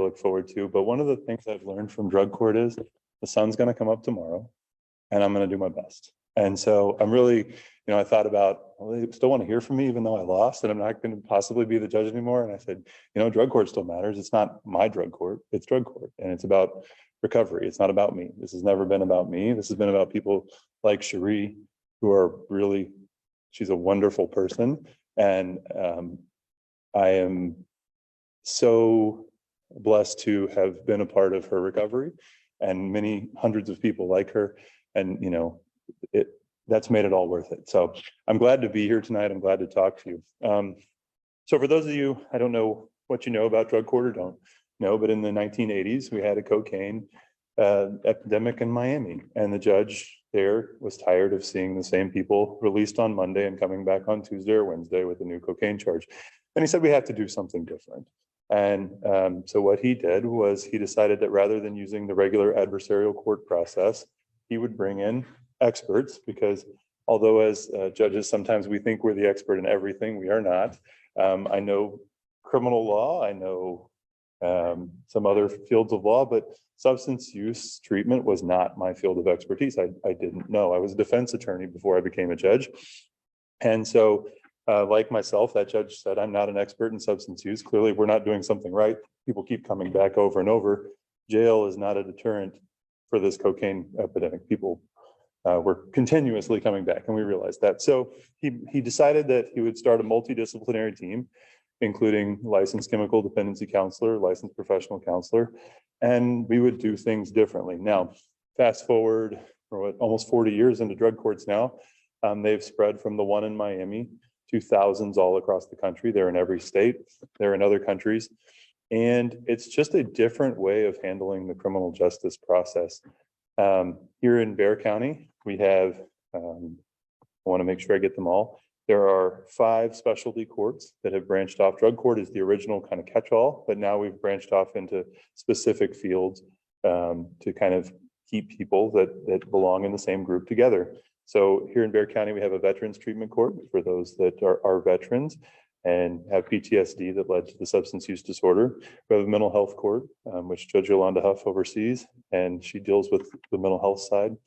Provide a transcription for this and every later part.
look forward to. But one of the things I've learned from drug court is the sun's going to come up tomorrow and I'm going to do my best. And so I'm really, I thought about, well, they still want to hear from me, even though I lost and I'm not going to possibly be the judge anymore. And I said, drug court still matters. It's not my drug court, it's drug court. And it's about recovery. It's not about me. This has never been about me. This has been about people like Cherise, who are really, she's a wonderful person. And I am so blessed to have been a part of her recovery and many hundreds of people like her. And, that's made it all worth it. So I'm glad to be here tonight. I'm glad to talk to you. So for those of you, I don't know what you know about drug court or don't know, but in the 1980s, we had a cocaine epidemic in Miami, and the judge there was tired of seeing the same people released on Monday and coming back on Tuesday or Wednesday with a new cocaine charge. And he said, we have to do something different. And so what he did was he decided that rather than using the regular adversarial court process, he would bring in experts, because although as judges, sometimes we think we're the expert in everything, we are not. I know criminal law, I know some other fields of law, but substance use treatment was not my field of expertise. I didn't know. I was a defense attorney before I became a judge. And so like myself, that judge said, I'm not an expert in substance use. Clearly, we're not doing something right. People keep coming back over and over. Jail is not a deterrent for this cocaine epidemic. People were continuously coming back, and we realized that. So he decided that he would start a multidisciplinary team, including licensed chemical dependency counselor, licensed professional counselor, and we would do things differently. Now, fast forward almost 40 years into drug courts now, they've spread from the one in Miami to thousands all across the country. They're in every state, they're in other countries, and it's just a different way of handling the criminal justice process. Here in Bexar County, we have, I want to make sure I get them all. There are 5 specialty courts that have branched off. Drug court is the original kind of catch-all, but now we've branched off into specific fields to kind of keep people that belong in the same group together. So here in Bexar County, we have a veterans treatment court for those that are veterans and have PTSD that led to the substance use disorder. We have a mental health court, which Judge Yolanda Huff oversees, and she deals with the mental health side.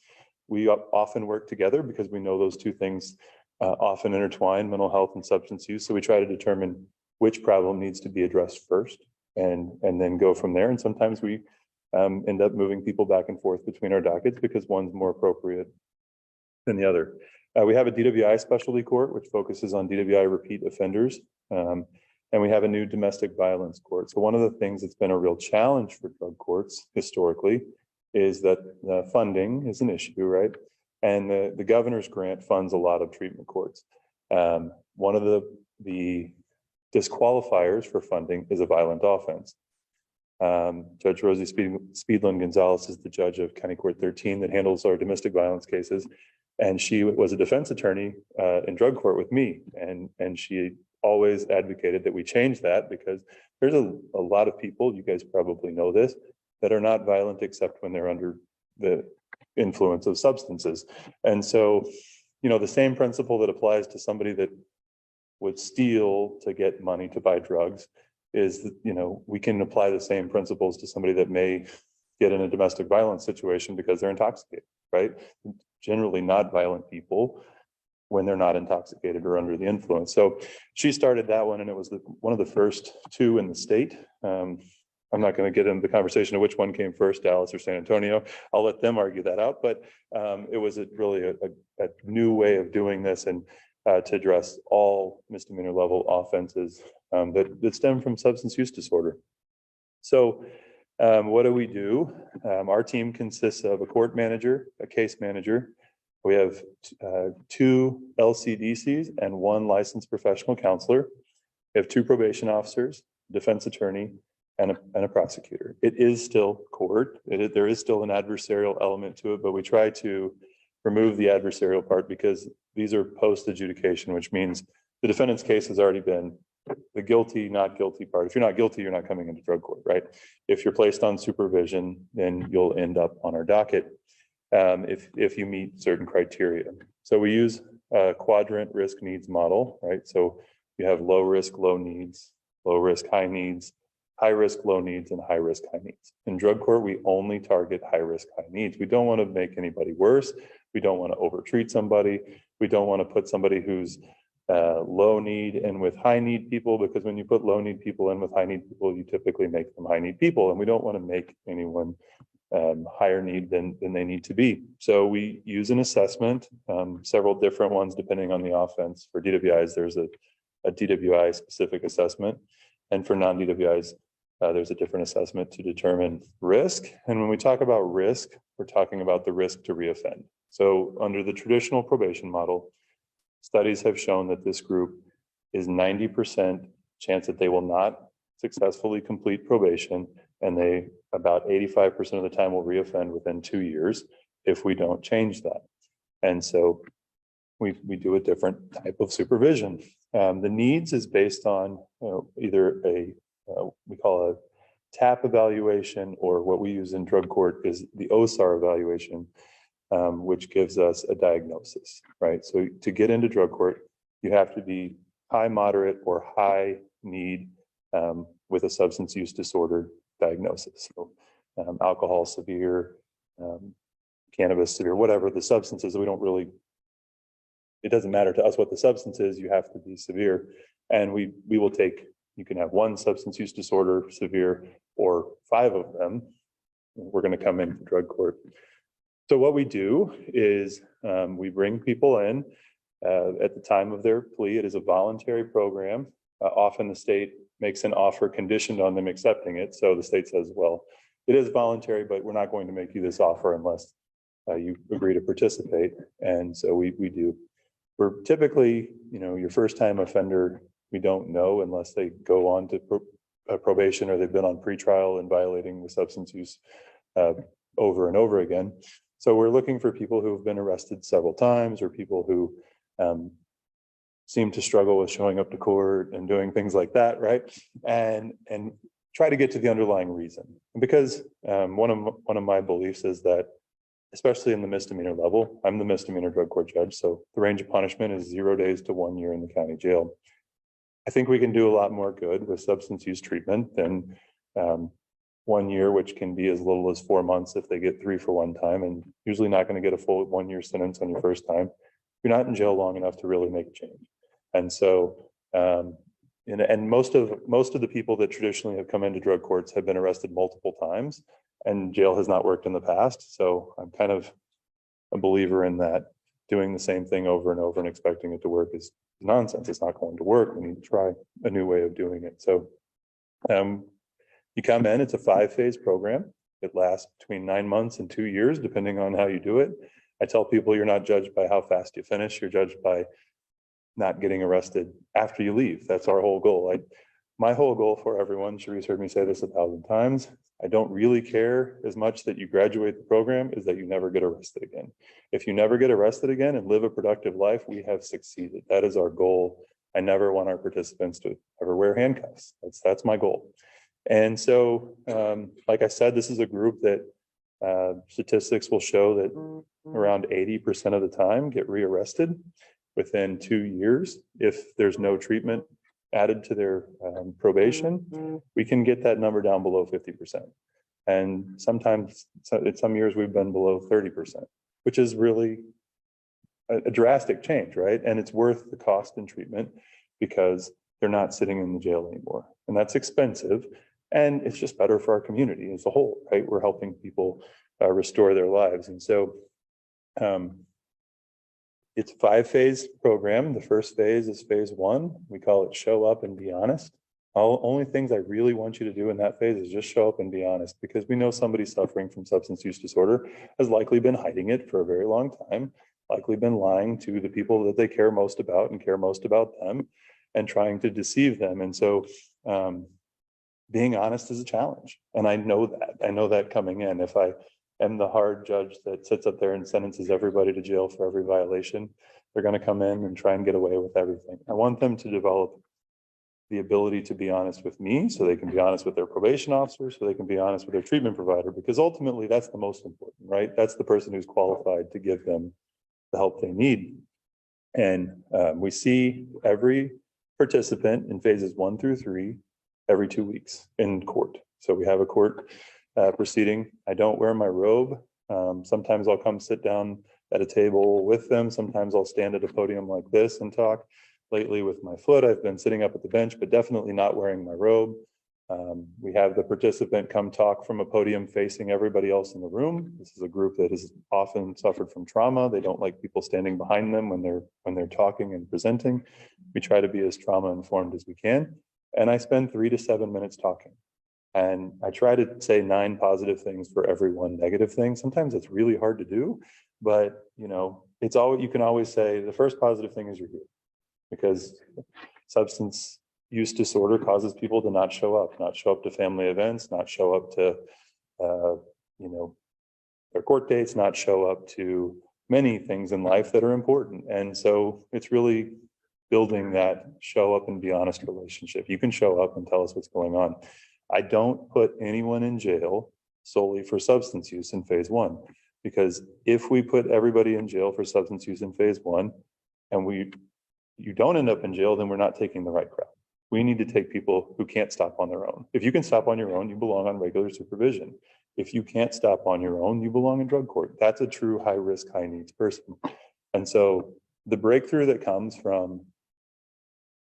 We often work together because we know those two things often intertwine, mental health and substance use. So we try to determine which problem needs to be addressed first and then go from there. And sometimes we end up moving people back and forth between our dockets because one's more appropriate than the other. We have a DWI specialty court, which focuses on DWI repeat offenders. And we have a new domestic violence court. So one of the things that's been a real challenge for drug courts historically is that funding is an issue, right? And the governor's grant funds a lot of treatment courts. One of the disqualifiers for funding is a violent offense. Judge Rosie Speedland Gonzalez is the judge of County Court 13 that handles our domestic violence cases. And she was a defense attorney in drug court with me. And she always advocated that we change that because there's a lot of people, you guys probably know this, that are not violent except when they're under the influence of substances. And so, the same principle that applies to somebody that would steal to get money to buy drugs is that, we can apply the same principles to somebody that may get in a domestic violence situation because they're intoxicated, right? Generally not violent people when they're not intoxicated or under the influence. So she started that one, and it was one of the first 2 in the state. I'm not going to get into the conversation of which one came first, Dallas or San Antonio. I'll let them argue that out. But it was really a new way of doing this and to address all misdemeanor level offenses that stem from substance use disorder. So what do we do? Our team consists of a court manager, a case manager. We have 2 LCDCs and 1 licensed professional counselor. We have 2 probation officers, defense attorney, and a prosecutor. It is still court. There is still an adversarial element to it, but we try to remove the adversarial part because these are post-adjudication, which means the defendant's case has already been the guilty, not guilty part. If you're not guilty, you're not coming into drug court, right? If you're placed on supervision, then you'll end up on our docket if you meet certain criteria. So we use a quadrant risk needs model, right? So you have low risk, low needs, low risk, high needs, high risk, low needs, and high risk, high needs. In drug court, we only target high risk, high needs. We don't want to make anybody worse. We don't want to overtreat somebody. We don't want to put somebody who's low need in with high need people, because when you put low need people in with high need people, you typically make them high need people, and we don't want to make anyone higher need than they need to be. So we use an assessment, several different ones depending on the offense. For DWIs, there's a DWI specific assessment, and for non-DWIs, there's a different assessment to determine risk. And when we talk about risk, we're talking about the risk to reoffend. So under the traditional probation model, studies have shown that this group is 90% chance that they will not successfully complete probation, and they about 85% of the time will reoffend within 2 years if we don't change that. And so we do a different type of supervision. The needs is based on either we call a TAP evaluation, or what we use in drug court is the OSAR evaluation, which gives us a diagnosis, right? So to get into drug court, you have to be high, moderate, or high need with a substance use disorder diagnosis. So alcohol severe, cannabis severe, whatever the substance is, we don't really, it doesn't matter to us what the substance is, you have to be severe. And we will take, you can have one substance use disorder severe or 5 of them. We're going to come in for drug court. So what we do is we bring people in at the time of their plea. It is a voluntary program. Often the state makes an offer conditioned on them accepting it. So the state says, well, it is voluntary, but we're not going to make you this offer unless you agree to participate. And so we do. We're typically, your first time offender, we don't know unless they go on to probation or they've been on pretrial and violating the substance use over and over again. So we're looking for people who have been arrested several times, or people who seem to struggle with showing up to court and doing things like that, right? And try to get to the underlying reason. Because one of my beliefs is that, especially in the misdemeanor level, I'm the misdemeanor drug court judge, so the range of punishment is 0 days to 1 year in the county jail. I think we can do a lot more good with substance use treatment than 1 year, which can be as little as 4 months if they get 3 for one time, and usually not going to get a full 1 year sentence on your first time. You're not in jail long enough to really make a change. And so, and most of the people that traditionally have come into drug courts have been arrested multiple times, and jail has not worked in the past. So I'm kind of a believer in that. Doing the same thing over and over and expecting it to work is nonsense. It's not going to work. We need to try a new way of doing it. So you come in, it's a 5-phase program. It lasts between 9 months and 2 years, depending on how you do it. I tell people you're not judged by how fast you finish, you're judged by not getting arrested after you leave. That's our whole goal. My whole goal for everyone, Cherise heard me say this 1,000 times, I don't really care as much that you graduate the program is that you never get arrested again. If you never get arrested again and live a productive life, we have succeeded. That is our goal. I never want our participants to ever wear handcuffs. That's my goal. And so, like I said, this is a group that statistics will show that around 80% of the time get rearrested within 2 years. If there's no treatment added to their probation, we can get that number down below 50%. And sometimes, in some years, we've been below 30%, which is really a drastic change, right? And it's worth the cost in treatment because they're not sitting in the jail anymore. And that's expensive. And it's just better for our community as a whole, right? We're helping people restore their lives. And so it's a 5-phase program. The first phase is phase 1. We call it show up and be honest. Only things I really want you to do in that phase is just show up and be honest, because we know somebody suffering from substance use disorder has likely been hiding it for a very long time, likely been lying to the people that they care most about and care most about them, and trying to deceive them. And so being honest is a challenge. And I know that coming in. If I am the hard judge that sits up there and sentences everybody to jail for every violation, they're going to come in and try and get away with everything. I want them to develop the ability to be honest with me, so they can be honest with their probation officer, so they can be honest with their treatment provider, because ultimately that's the most important, right? That's the person who's qualified to give them the help they need. And we see every participant in phases 1 through 3 every 2 weeks in court. So we have a court proceeding. I don't wear my robe. Sometimes I'll come sit down at a table with them. Sometimes I'll stand at a podium like this and talk. Lately with my foot, I've been sitting up at the bench, but definitely not wearing my robe. We have the participant come talk from a podium facing everybody else in the room. This is a group that has often suffered from trauma. They don't like people standing behind them when they're talking and presenting. We try to be as trauma informed as we can. And I spend 3 to 7 minutes talking. And I try to say 9 positive things for every 1 negative thing. Sometimes it's really hard to do, but it's always, you can always say the first positive thing is you're here, because substance use disorder causes people to not show up to family events, not show up to their court dates, not show up to many things in life that are important. And so it's really building that show up and be honest relationship. You can show up and tell us what's going on. I don't put anyone in jail solely for substance use in phase 1, because if we put everybody in jail for substance use in phase 1 and you don't end up in jail, then we're not taking the right crowd. We need to take people who can't stop on their own. If you can stop on your own, you belong on regular supervision. If you can't stop on your own, you belong in drug court. That's a true high risk, high needs person. And so the breakthrough that comes from,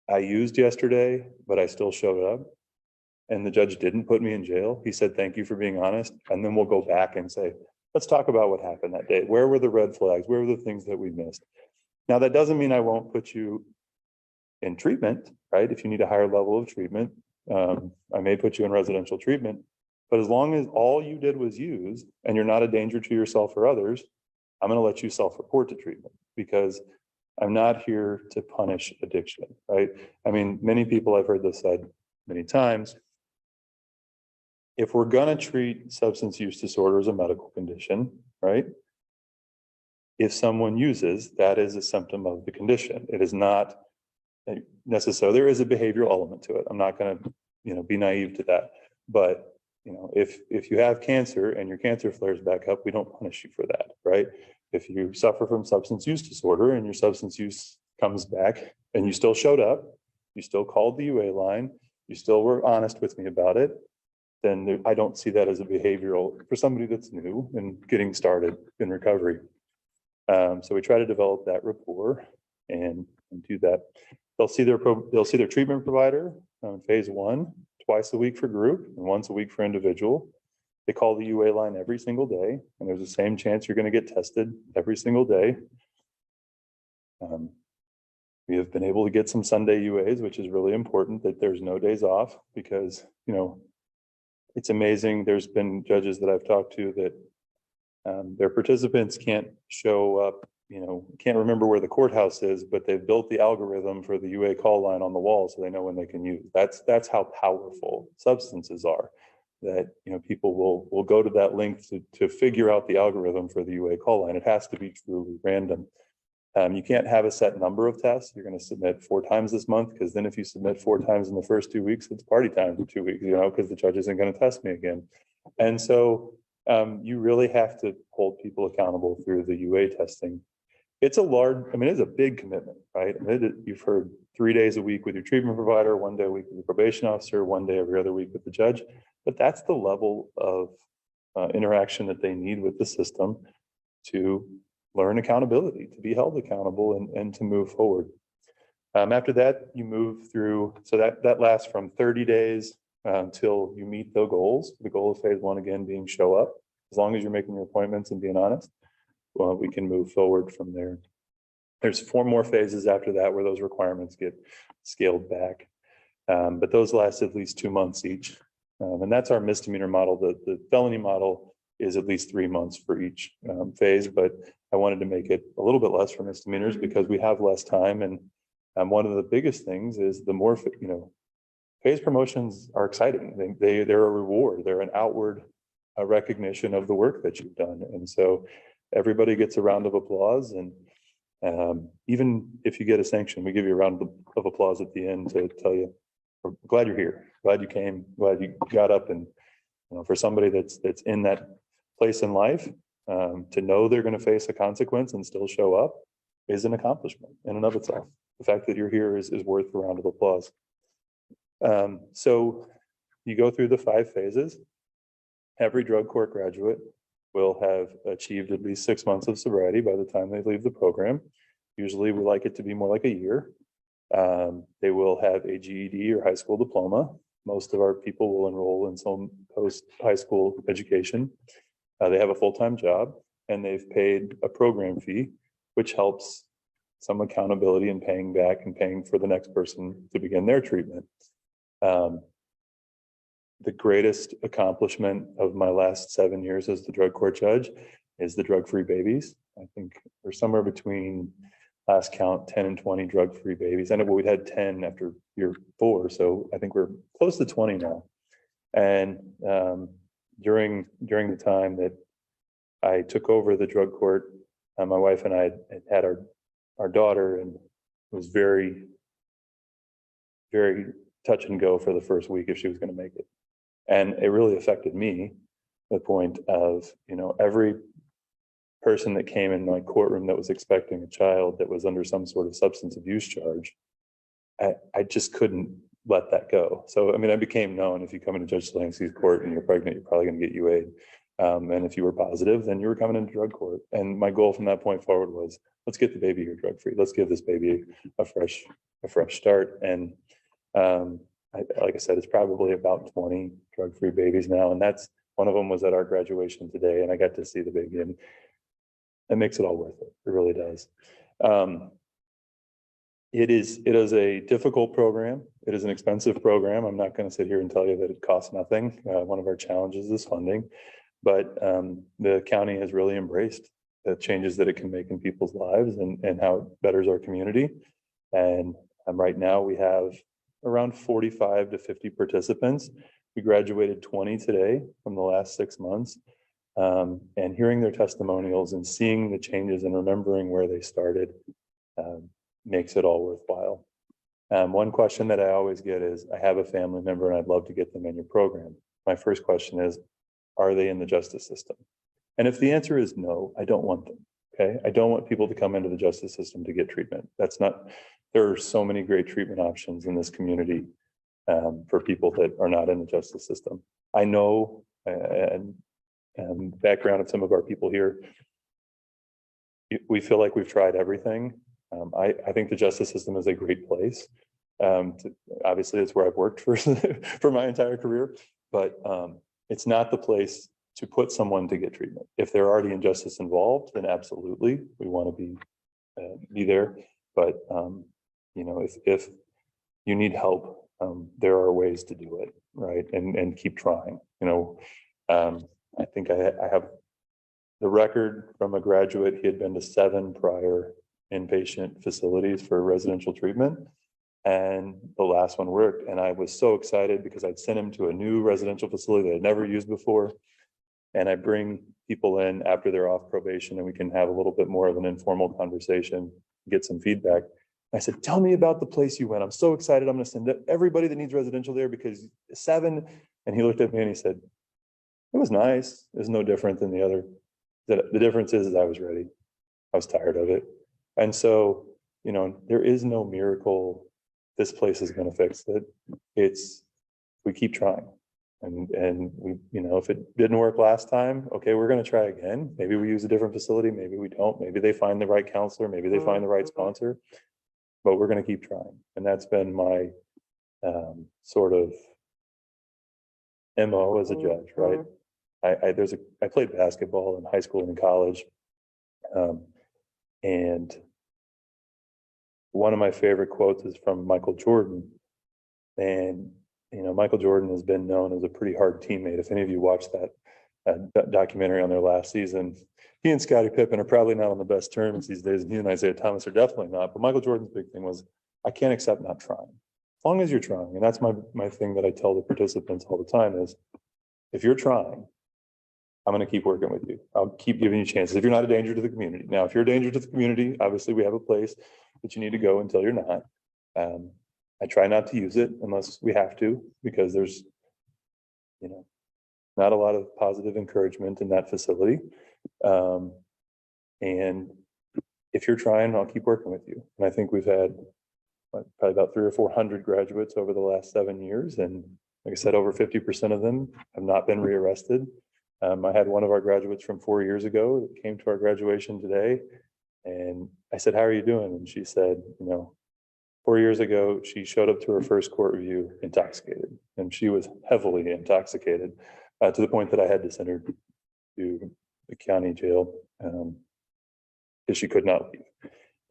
I used yesterday, but I still showed up, and the judge didn't put me in jail. He said, thank you for being honest. And then we'll go back and say, let's talk about what happened that day. Where were the red flags? Where were the things that we missed? Now, that doesn't mean I won't put you in treatment, right? If you need a higher level of treatment, I may put you in residential treatment. But as long as all you did was use and you're not a danger to yourself or others, I'm going to let you self-report to treatment, because I'm not here to punish addiction, right? I mean, many people, I've heard this said many times, if we're going to treat substance use disorder as a medical condition, right? If someone uses, that is a symptom of the condition. It is not necessarily, there is a behavioral element to it. I'm not going to, be naive to that. But, if you have cancer and your cancer flares back up, we don't punish you for that, right? If you suffer from substance use disorder and your substance use comes back and you still showed up, you still called the UA line, you still were honest with me about it, then I don't see that as a behavioral for somebody that's new and getting started in recovery. So we try to develop that rapport and do that. They'll see their treatment provider phase 1 twice a week for group and once a week for individual. They call the UA line every single day, and there's the same chance you're going to get tested every single day. We have been able to get some Sunday UAs, which is really important, that there's no days off, because it's amazing. There's been judges that I've talked to that their participants can't show up, can't remember where the courthouse is, but they've built the algorithm for the UA call line on the wall so they know when they can use. That's how powerful substances are, that people will go to that link to figure out the algorithm for the UA call line. It has to be truly random. You can't have a set number of tests. You're going to submit 4 times this month, because then if you submit 4 times in the first 2 weeks, it's party time for 2 weeks, because the judge isn't going to test me again. And so you really have to hold people accountable through the UA testing. It's a big commitment, right? You've heard 3 days a week with your treatment provider, 1 day a week with your probation officer, 1 day every other week with the judge. But that's the level of interaction that they need with the system to learn accountability, to be held accountable and to move forward. After that, you move through, so that lasts from 30 days until you meet the goals. The goal of phase 1, again, being show up. As long as you're making your appointments and being honest, we can move forward from there. There's 4 more phases after that where those requirements get scaled back. But those last at least 2 months each. And that's our misdemeanor model. The felony model is at least 3 months for each phase, but I wanted to make it a little bit less for misdemeanors because we have less time. And one of the biggest things is the more, phase promotions are exciting. They're a reward. They're an outward recognition of the work that you've done. And so everybody gets a round of applause. And even if you get a sanction, we give you a round of applause at the end to tell you, we're glad you're here, glad you came, glad you got up. And for somebody that's in that place in life, to know they're going to face a consequence and still show up is an accomplishment in and of itself. The fact that you're here is worth a round of applause. So you go through the 5 phases. Every drug court graduate will have achieved at least 6 months of sobriety by the time they leave the program. Usually we like it to be more like a year. They will have a GED or high school diploma. Most of our people will enroll in some post-high school education. They have a full-time job, and they've paid a program fee, which helps some accountability in paying back and paying for the next person to begin their treatment. The greatest accomplishment of my last 7 years as the drug court judge is the drug-free babies. I think we're somewhere between, last count, 10 and 20 drug-free babies. I know we'd had 10 after year 4, so I think we're close to 20 now. And during the time that I took over the drug court, my wife and I had our daughter, and it was very, very touch and go for the first week if she was going to make it. And it really affected me, to the point of, every person that came in my courtroom that was expecting a child that was under some sort of substance abuse charge, I just couldn't let that go. So, I became known, if you come into Judge Stolhanske's court and you're pregnant, you're probably going to get UA'd. And if you were positive, then you were coming into drug court. And my goal from that point forward was, let's get the baby here drug-free. Let's give this baby a fresh start. And like I said, it's probably about 20 drug-free babies now. And that's one of them was at our graduation today. And I got to see the baby, and it makes it all worth it. It really does. It is a difficult program. It is an expensive program. I'm not going to sit here and tell you that it costs nothing. One of our challenges is funding, but the county has really embraced the changes that it can make in people's lives and how it betters our community. And right now we have around 45 to 50 participants. We graduated 20 today from the last 6 months. And hearing their testimonials and seeing the changes and remembering where they started makes it all worthwhile. One question that I always get is, I have a family member and I'd love to get them in your program. My first question is, are they in the justice system? And if the answer is no, I don't want them, okay? I don't want people to come into the justice system to get treatment. There are so many great treatment options in this community for people that are not in the justice system. I know, and background of some of our people here, we feel like we've tried everything. I think the justice system is a great place. Obviously, it's where I've worked for for my entire career, but it's not the place to put someone to get treatment. If they're already in justice involved, then absolutely, we want to be there. But if you need help, there are ways to do it, right? And keep trying. I think I have the record from a graduate. He had been to 7 prior inpatient facilities for residential treatment, and the last one worked. And I was so excited because I'd sent him to a new residential facility that I'd never used before. And I bring people in after they're off probation, and we can have a little bit more of an informal conversation, get some feedback. I said, tell me about the place you went. I'm so excited. I'm going to send everybody that needs residential there because 7. And he looked at me and he said, it was nice. It was no different than the other. The difference is I was ready. I was tired of it. And so, there is no miracle. This place is going to fix it. We keep trying. And we, if it didn't work last time, okay, we're going to try again. Maybe we use a different facility. Maybe we don't. Maybe they find the right counselor. Maybe they find the right sponsor. But we're going to keep trying. And that's been my sort of MO as a judge, right? I played basketball in high school and in college. And one of my favorite quotes is from Michael Jordan. And, Michael Jordan has been known as a pretty hard teammate. If any of you watched that documentary on their last season, he and Scottie Pippen are probably not on the best terms these days. And he and Isaiah Thomas are definitely not. But Michael Jordan's big thing was, I can't accept not trying. As long as you're trying. And that's my thing that I tell the participants all the time is, if you're trying, I'm going to keep working with you. I'll keep giving you chances. If you're not a danger to the community. Now, if you're a danger to the community, obviously we have a place that you need to go until you're not. I try not to use it unless we have to, because there's, not a lot of positive encouragement in that facility. And if you're trying, I'll keep working with you. And I think we've had probably about 300 or 400 graduates over the last 7 years. And like I said, over 50% of them have not been rearrested. I had one of our graduates from 4 years ago that came to our graduation today. And I said, how are you doing? And she said, 4 years ago, she showed up to her first court review intoxicated, and she was heavily intoxicated to the point that I had to send her to the county jail because she could not leave.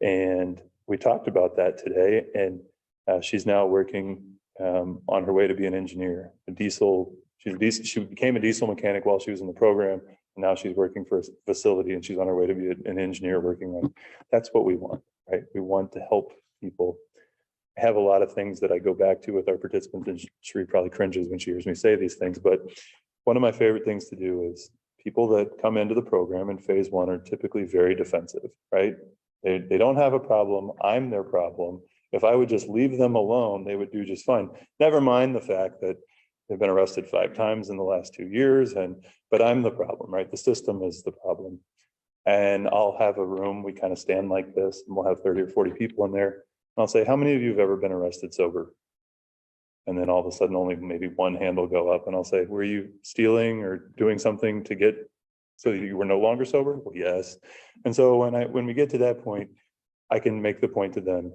And we talked about that today, and she's now working on her way to be an engineer, she became a diesel mechanic while she was in the program, and now she's working for a facility, and she's on her way to be an engineer working on. That's what we want, right? We want to help people. I have a lot of things that I go back to with our participants, and Cherise probably cringes when she hears me say these things, but one of my favorite things to do is people that come into the program in phase one are typically very defensive, right? They don't have a problem. I'm their problem. If I would just leave them alone, they would do just fine. Never mind the fact that they've been arrested 5 times in the last 2 years, but I'm the problem, right? The system is the problem. And I'll have a room, we kind of stand like this, and we'll have 30 or 40 people in there. And I'll say, how many of you have ever been arrested sober? And then all of a sudden only maybe one hand will go up, and I'll say, were you stealing or doing something to get so you were no longer sober? Well, yes. And so when we get to that point, I can make the point to them,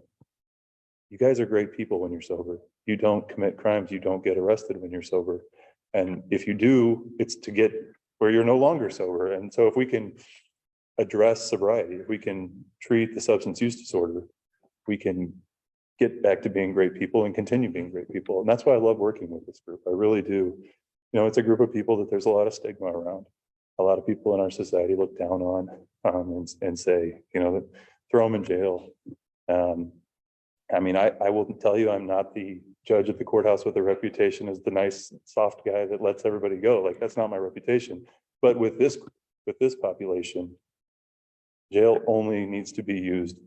you guys are great people when you're sober. You don't commit crimes, you don't get arrested when you're sober. And if you do, it's to get where you're no longer sober. And so if we can address sobriety, if we can treat the substance use disorder, we can get back to being great people and continue being great people. And that's why I love working with this group. I really do. It's a group of people that there's a lot of stigma around. A lot of people in our society look down on and say, throw them in jail. I will tell you, I'm not the judge at the courthouse with a reputation as the nice, soft guy that lets everybody go. Like, that's not my reputation. But with this population, jail only needs to be used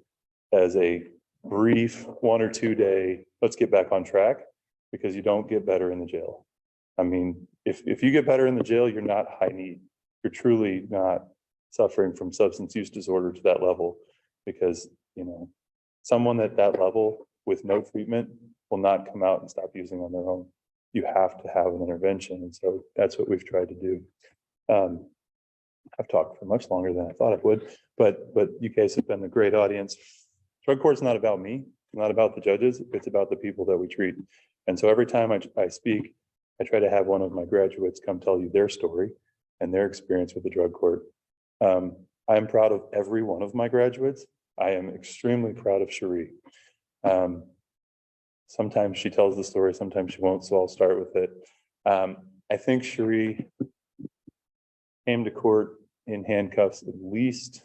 as a brief 1 or 2 day, let's get back on track, because you don't get better in the jail. If you get better in the jail, you're not high need. You're truly not suffering from substance use disorder to that level, because, someone at that level with no treatment will not come out and stop using on their own. You have to have an intervention. And so that's what we've tried to do. I've talked for much longer than I thought I would, but you guys have been a great audience. Drug court's not about me, not about the judges, it's about the people that we treat. And so every time I speak, I try to have one of my graduates come tell you their story and their experience with the drug court. I'm proud of every one of my graduates. I am extremely proud of Cherise. Sometimes she tells the story, sometimes she won't, so I'll start with it. I think Cherise came to court in handcuffs at least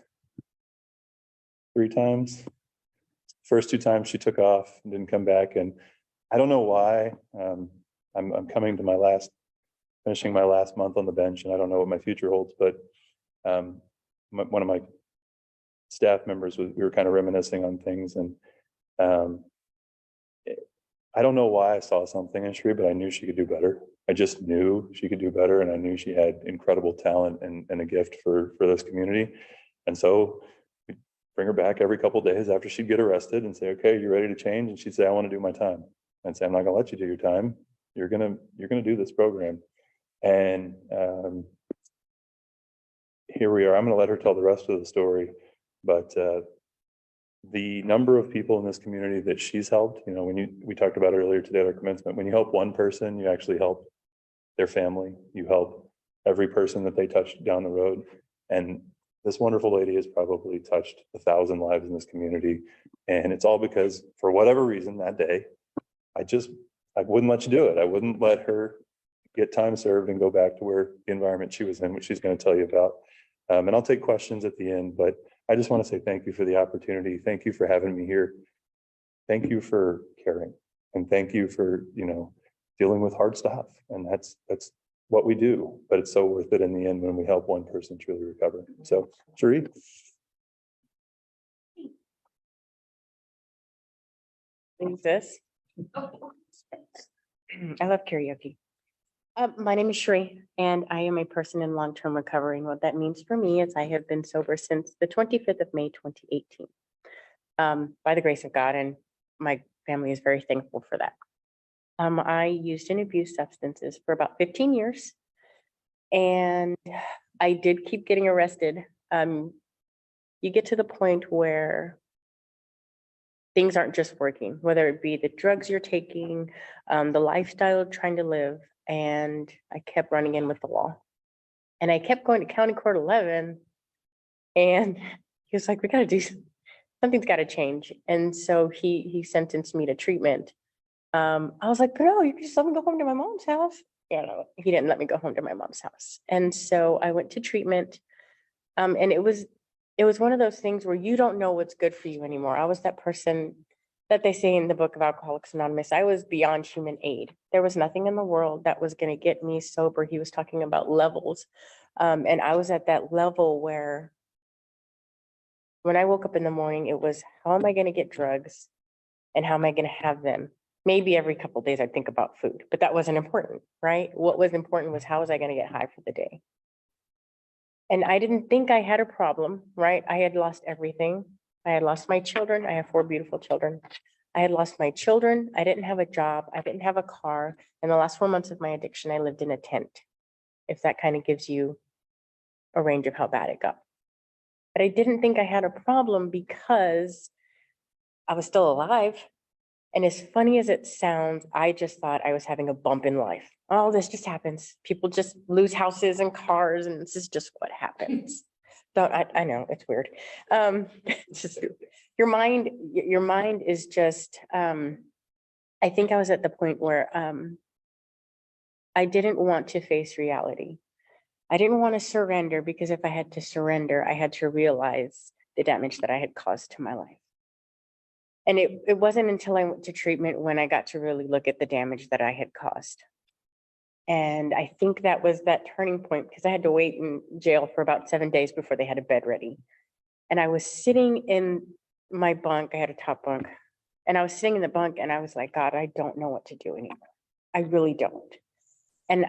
3 times. First 2 times she took off and didn't come back, and I don't know why. I'm coming to finishing my last month on the bench, and I don't know what my future holds, but one of my staff members, we were kind of reminiscing on things, and I don't know why I saw something in Cherise, but I knew she could do better. I just knew she could do better, and I knew she had incredible talent and a gift for this community. And so we'd bring her back every couple of days after she'd get arrested and say, okay, you ready to change? And she'd say, I want to do my time. I'd say, I'm not gonna let you do your time. You're gonna do this program. And here we are. I'm gonna let her tell the rest of the story, but the number of people in this community that she's helped, we talked about earlier today at our commencement, when you help one person, you actually help their family, you help every person that they touch down the road. And this wonderful lady has probably touched 1,000 lives in this community. And it's all because, for whatever reason that day, I wouldn't let you do it. I wouldn't let her get time served and go back to where the environment she was in, which she's going to tell you about. And I'll take questions at the end, but I just want to say thank you for the opportunity. Thank you for having me here. Thank you for caring, and thank you for, dealing with hard stuff. And that's what we do, but it's so worth it in the end when we help one person truly recover. So, Cherise. This. I love karaoke. My name is Cherise, and I am a person in long-term recovery. And what that means for me is I have been sober since the 25th of May, 2018. By the grace of God and my family is very thankful for that. I used and abused substances for about 15 years, and I did keep getting arrested. You get to the point where things aren't just working, whether it be the drugs you're taking, the lifestyle you're trying to live, and I kept running in with the law. And I kept going to County Court 11, and he was like, we got to do something's got to change. And so he sentenced me to treatment. I was like, no, you can just let me go home to my mom's house. Yeah, no, he didn't let me go home to my mom's house. And so I went to treatment. And it was one of those things where you don't know what's good for you anymore. I was that person that they say in the book of Alcoholics Anonymous. I was beyond human aid. There was nothing in the world that was going to get me sober. He was talking about levels. And I was at that level where when I woke up in the morning, it was, how am I going to get drugs and how am I going to have them? Maybe every couple of days I'd think about food, but that wasn't important, right? What was important was, how was I going to get high for the day? And I didn't think I had a problem, right? I had lost everything. I had lost my children. I have 4 beautiful children. I had lost my children. I didn't have a job. I didn't have a car. In the last 4 months of my addiction, I lived in a tent, if that kind of gives you a range of how bad it got. But I didn't think I had a problem because I was still alive. And as funny as it sounds, I just thought I was having a bump in life. Oh, this just happens. People just lose houses and cars, and this is just what happens. Don't I know it's weird. It's just your mind is just. I think I was at the point where I didn't want to face reality. I didn't want to surrender, because if I had to surrender, I had to realize the damage that I had caused to my life. And it wasn't until I went to treatment when I got to really look at the damage that I had caused. And I think that was that turning point, because I had to wait in jail for about 7 days before they had a bed ready. And I was sitting in my bunk. I had a top bunk, and I was sitting in the bunk, and I was like, God, I don't know what to do anymore. I really don't. And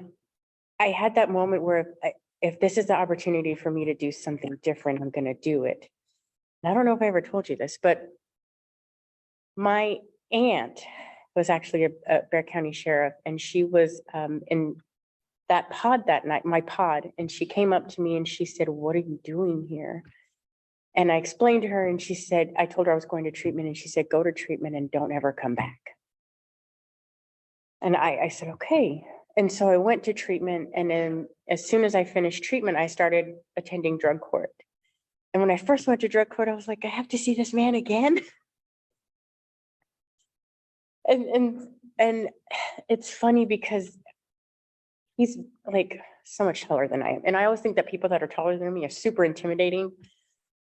I had that moment where if this is the opportunity for me to do something different, I'm going to do it. And I don't know if I ever told you this, but my aunt was actually a Bear County sheriff, and she was in that pod that night, my pod, and she came up to me and she said, what are you doing here? And I explained to her, and she said, I told her I was going to treatment, and she said, go to treatment and don't ever come back. And I said, okay. And so I went to treatment, and then as soon as I finished treatment, I started attending drug court. And when I first went to drug court, I was like, I have to see this man again. And it's funny because he's like so much taller than I am. And I always think that people that are taller than me are super intimidating,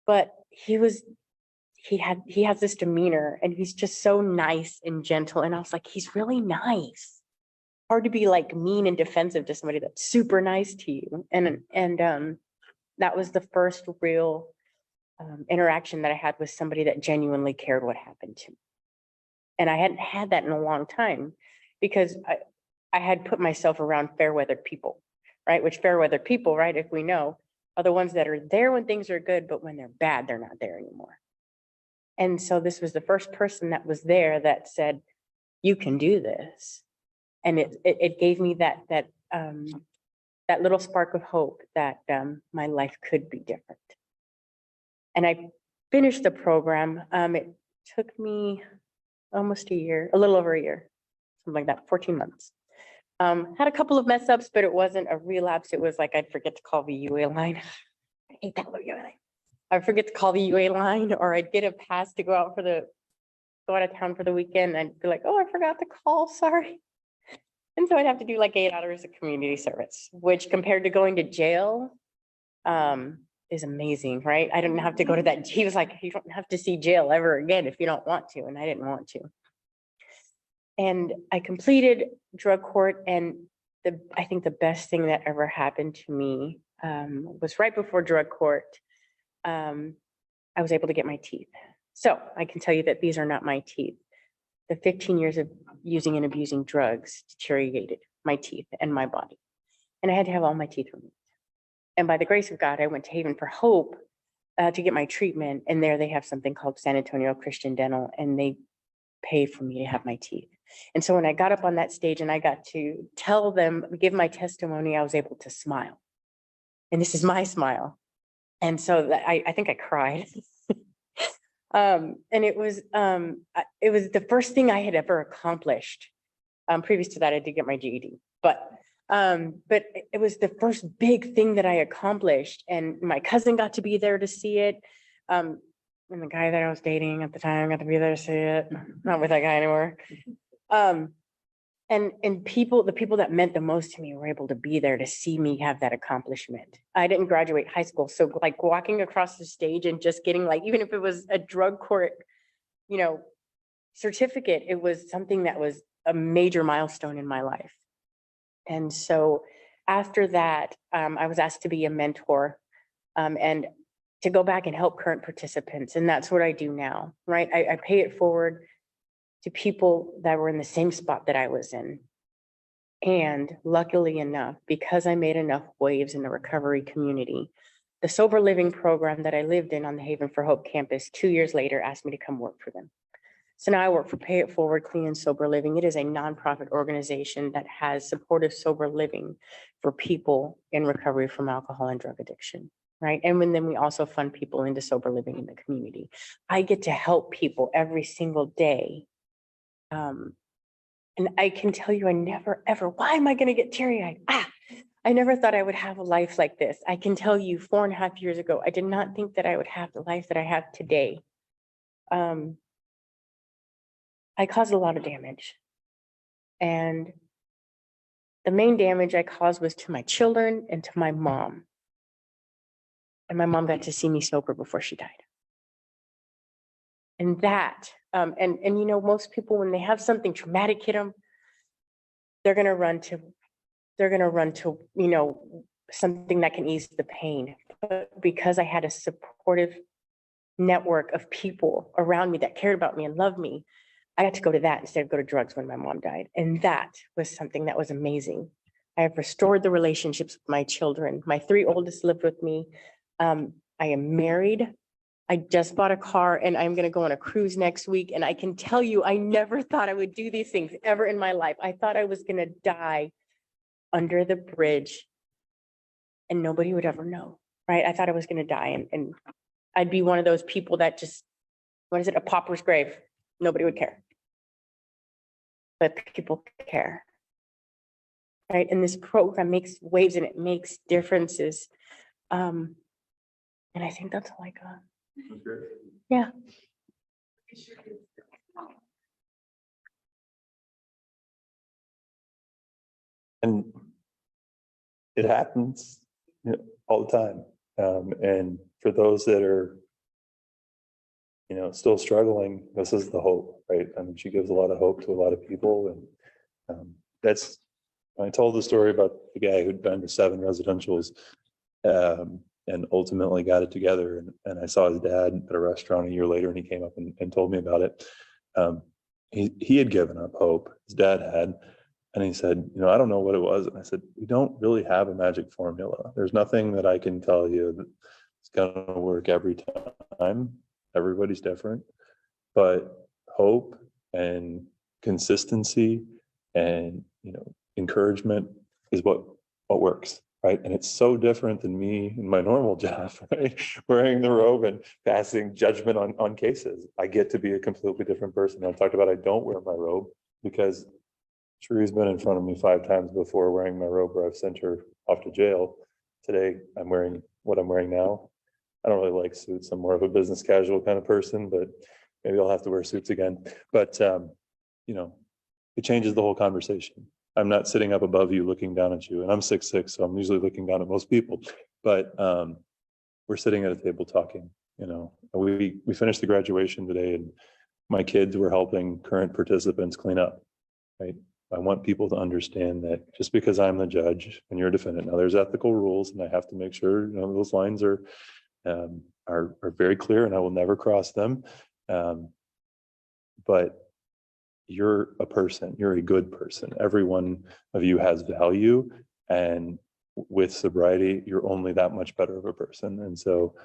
but he has this demeanor, and he's just so nice and gentle. And I was like, he's really nice. Hard to be like mean and defensive to somebody that's super nice to you. And that was the first real interaction that I had with somebody that genuinely cared what happened to me. And I hadn't had that in a long time, because I had put myself around fair weathered people, right? Which fair weathered people, right, if we know, are the ones that are there when things are good, but when they're bad, they're not there anymore. And so this was the first person that was there that said, you can do this. And it gave me that little spark of hope that my life could be different. And I finished the program. It took me almost a year, a little over a year, something like that, 14 months. Had a couple of mess ups, but it wasn't a relapse. It was like, I'd forget to call the UA line. I hate that UA line. I'd forget to call the UA line, or I'd get a pass to go out of town for the weekend. And I'd be like, oh, I forgot to call, sorry. And so I'd have to do like 8 hours of community service, which compared to going to jail, is amazing, right? I didn't have to go to that. He was like, you don't have to see jail ever again if you don't want to. And I didn't want to. And I completed drug court, and I think the best thing that ever happened to me was right before drug court. I was able to get my teeth. So I can tell you that these are not my teeth. The 15 years of using and abusing drugs deteriorated my teeth and my body. And I had to have all my teeth removed. And by the grace of God, I went to Haven for Hope to get my treatment. And there they have something called San Antonio Christian Dental. And they pay for me to have my teeth. And so when I got up on that stage and I got to tell them, give my testimony, I was able to smile. And this is my smile. And so that I think I cried. And it was the first thing I had ever accomplished. Previous to that, I did get my GED, but it was the first big thing that I accomplished. And my cousin got to be there to see it. And the guy that I was dating at the time got to be there to see it. Not with that guy anymore. And the people that meant the most to me were able to be there to see me have that accomplishment. I didn't graduate high school. So like walking across the stage and just getting like, even if it was a drug court, certificate, it was something that was a major milestone in my life. And so after that, I was asked to be a mentor and to go back and help current participants. And that's what I do now, right? I pay it forward to people that were in the same spot that I was in. And luckily enough, because I made enough waves in the recovery community, the sober living program that I lived in on the Haven for Hope campus 2 years later asked me to come work for them. So now I work for Pay It Forward, Clean and Sober Living. It is a nonprofit organization that has supportive sober living for people in recovery from alcohol and drug addiction, right? And then we also fund people into sober living in the community. I get to help people every single day. And I can tell you, I never, ever, why am I going to get teary-eyed? I never thought I would have a life like this. I can tell you 4.5 years ago, I did not think that I would have the life that I have today. I caused a lot of damage. And the main damage I caused was to my children and to my mom. And my mom got to see me sober before she died. And that, most people, when they have something traumatic hit them, they're going to run to, something that can ease the pain. But because I had a supportive network of people around me that cared about me and loved me, I got to go to that instead of go to drugs when my mom died. And that was something that was amazing. I have restored the relationships with my children. My 3 oldest live with me. I am married. I just bought a car and I'm going to go on a cruise next week. And I can tell you, I never thought I would do these things ever in my life. I thought I was going to die under the bridge and nobody would ever know, right? I thought I was going to die and I'd be one of those people that just, a pauper's grave. Nobody would care. But people care, right? And this program makes waves and it makes differences. And I think that's all I got. Yeah. And it happens all the time. And for those that are, still struggling, this is the hope, right? I mean, she gives a lot of hope to a lot of people. And I told the story about the guy who'd been to 7 residentials and ultimately got it together. And I saw his dad at a restaurant a year later and he came up and told me about it. He had given up hope, his dad had. And he said, I don't know what it was. And I said, we don't really have a magic formula. There's nothing that I can tell you that's going to work every time. Everybody's different. But hope and consistency and, encouragement is what works, right? And it's so different than me in my normal job, right? Wearing the robe and passing judgment on cases. I get to be a completely different person. I talked about I don't wear my robe because Cherise been in front of me 5 times before wearing my robe where I've sent her off to jail. Today, I'm wearing what I'm wearing now. I don't really like suits. I'm more of a business casual kind of person, but maybe I'll have to wear suits again. But, it changes the whole conversation. I'm not sitting up above you looking down at you, and I'm 6'6", so I'm usually looking down at most people. But we're sitting at a table talking. We finished the graduation today, and my kids were helping current participants clean up. Right? I want people to understand that just because I'm the judge and you're a defendant, now there's ethical rules, and I have to make sure those lines are very clear, and I will never cross them. But you're a person, you're a good person. Every one of you has value, and with sobriety, you're only that much better of a person. And so,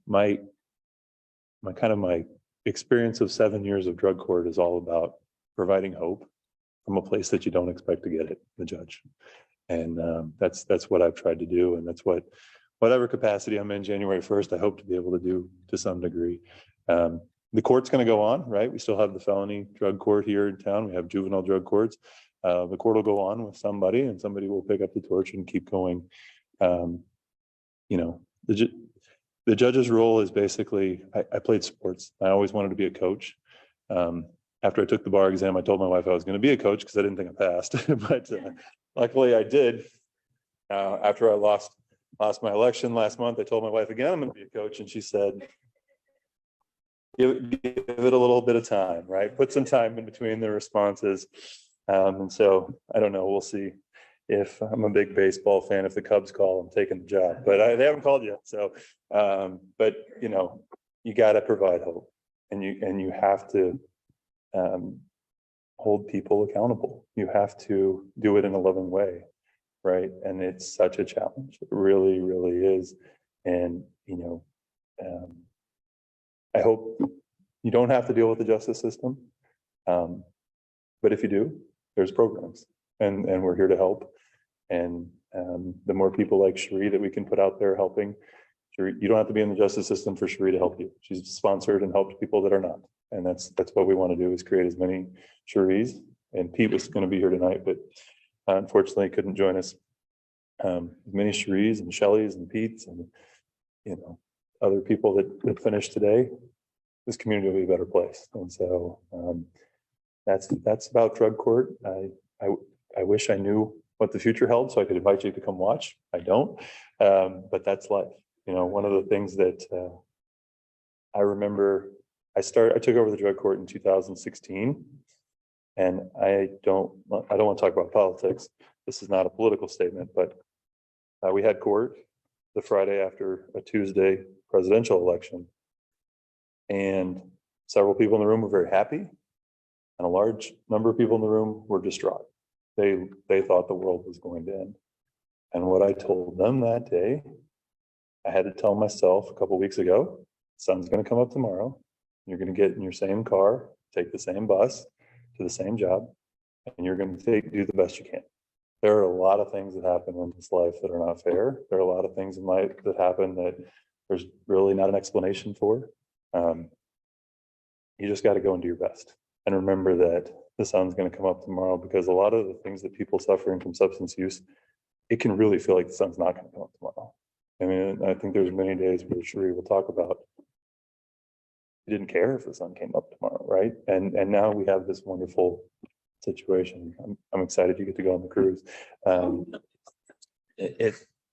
my experience of 7 years of drug court is all about providing hope from a place that you don't expect to get it, the judge. And that's what I've tried to do. And that's what, whatever capacity I'm in January 1st, I hope to be able to do to some degree. The court's going to go on, right? We still have the felony drug court here in town. We have juvenile drug courts. The court will go on with somebody, and somebody will pick up the torch and keep going. You know, the judge's role is basically, I played sports. I always wanted to be a coach. After I took the bar exam, I told my wife I was going to be a coach because I didn't think I passed, but luckily I did. After I lost my election last month, I told my wife again, I'm going to be a coach. And she said, give it a little bit of time, right? Put some time in between the responses. And so I don't know, we'll see. If I'm a big baseball fan, if the Cubs call, I'm taking the job, but they haven't called yet. So, but you know, you got to provide hope, and you have to hold people accountable. You have to do it in a loving way, right? And it's such a challenge. It really, really is. And you know, I hope you don't have to deal with the justice system, but if you do, there's programs, and we're here to help. And the more people like Cherie that we can put out there helping, Cherie, you don't have to be in the justice system for Cherie to help you. She's sponsored and helped people that are not. And that's what we want to do, is create as many Cheries. And Pete was going to be here tonight, but unfortunately couldn't join us. As many Cheries and Shelleys and Pete's and, you know, other people that finished today, this community will be a better place. And so that's about drug court. I wish I knew what the future held so I could invite you to come watch. I don't, but that's life. You know, one of the things that I remember, I took over the drug court in 2016, and I don't want to talk about politics. This is not a political statement, but we had court the Friday after a Tuesday presidential election, and several people in the room were very happy, and a large number of people in the room were distraught. They thought the world was going to end. And what I told them that day, I had to tell myself a couple of weeks ago, the sun's going to come up tomorrow. You're going to get in your same car, take the same bus to the same job, and you're going to do the best you can. There are a lot of things that happen in this life that are not fair. There are a lot of things in life that happen that there's really not an explanation for. You just got to go and do your best. And remember that the sun's going to come up tomorrow, because a lot of the things that people suffering from substance use, it can really feel like the sun's not going to come up tomorrow. I mean, I think there's many days where Cherie will talk about, you didn't care if the sun came up tomorrow, right? And now we have this wonderful situation. I'm excited you get to go on the cruise.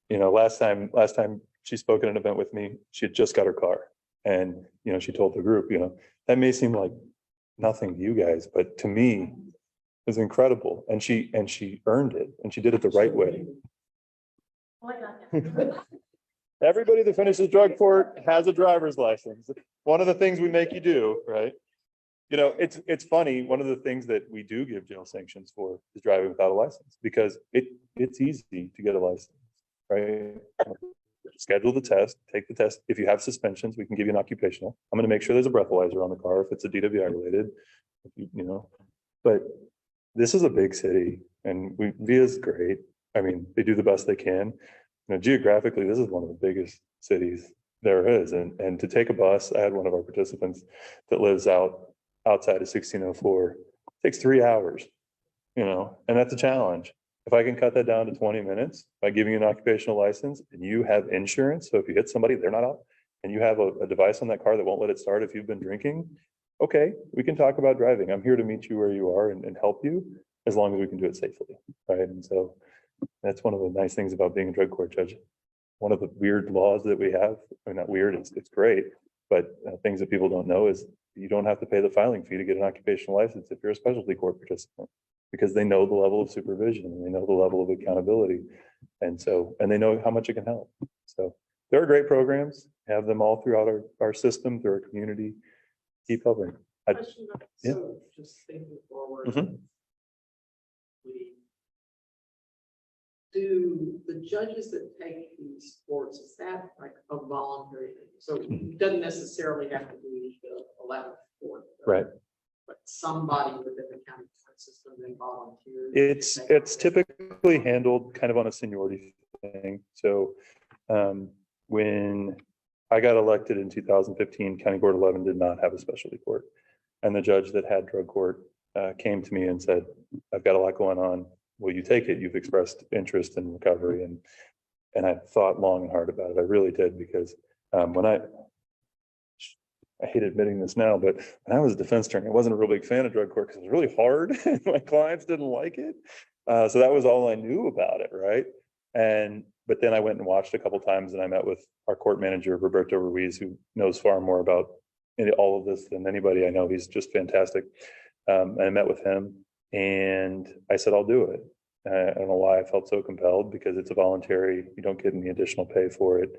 You know, last time she spoke at an event with me, she had just got her car, and you know, she told the group, you know, that may seem like nothing to you guys, but to me, it's incredible. And she earned it, and she did it the right way. Everybody that finishes drug court has a driver's license. One of the things we make you do, right? You know, it's funny. One of the things that we do give jail sanctions for is driving without a license, because it's easy to get a license, right? Schedule the test, take the test. If you have suspensions, we can give you an occupational. I'm going to make sure there's a breathalyzer on the car if it's a DWI related, you know. But this is a big city, and VIA's great. I mean, they do the best they can. You know, geographically, this is one of the biggest cities there is. And to take a bus, I had one of our participants that lives outside of 1604, takes 3 hours, you know, and that's a challenge. If I can cut that down to 20 minutes by giving you an occupational license, and you have insurance, so if you hit somebody, they're not out, and you have a device on that car that won't let it start if you've been drinking, okay, we can talk about driving. I'm here to meet you where you are and help you, as long as we can do it safely, right? And so that's one of the nice things about being a drug court judge. One of the weird laws that we have, I mean, not weird, it's great, but things that people don't know is you don't have to pay the filing fee to get an occupational license if you're a specialty court participant, because they know the level of supervision, and they know the level of accountability. And so, and they know how much it can help. So there are great programs, have them all throughout our system, through our community. Keep helping. Yeah. So just thinking forward, Mhm. we do the judges that take these courts, is that like a voluntary thing? So it doesn't necessarily have to be the 11th court. Right. But somebody within the county court system then volunteers. It's typically handled kind of on a seniority thing. So when I got elected in 2015, County Court 11 did not have a specialty court. And the judge that had drug court came to me and said, I've got a lot going on. Will you take it? You've expressed interest in recovery. And I thought long and hard about it. I really did, because when I hate admitting this now, but when I was a defense attorney, I wasn't a real big fan of drug court because it was really hard and my clients didn't like it. So that was all I knew about it, right? But then I went and watched a couple times, and I met with our court manager, Roberto Ruiz, who knows far more about all of this than anybody I know. He's just fantastic. And I met with him and I said, I'll do it. I don't know why I felt so compelled, because it's a voluntary, you don't get any additional pay for it.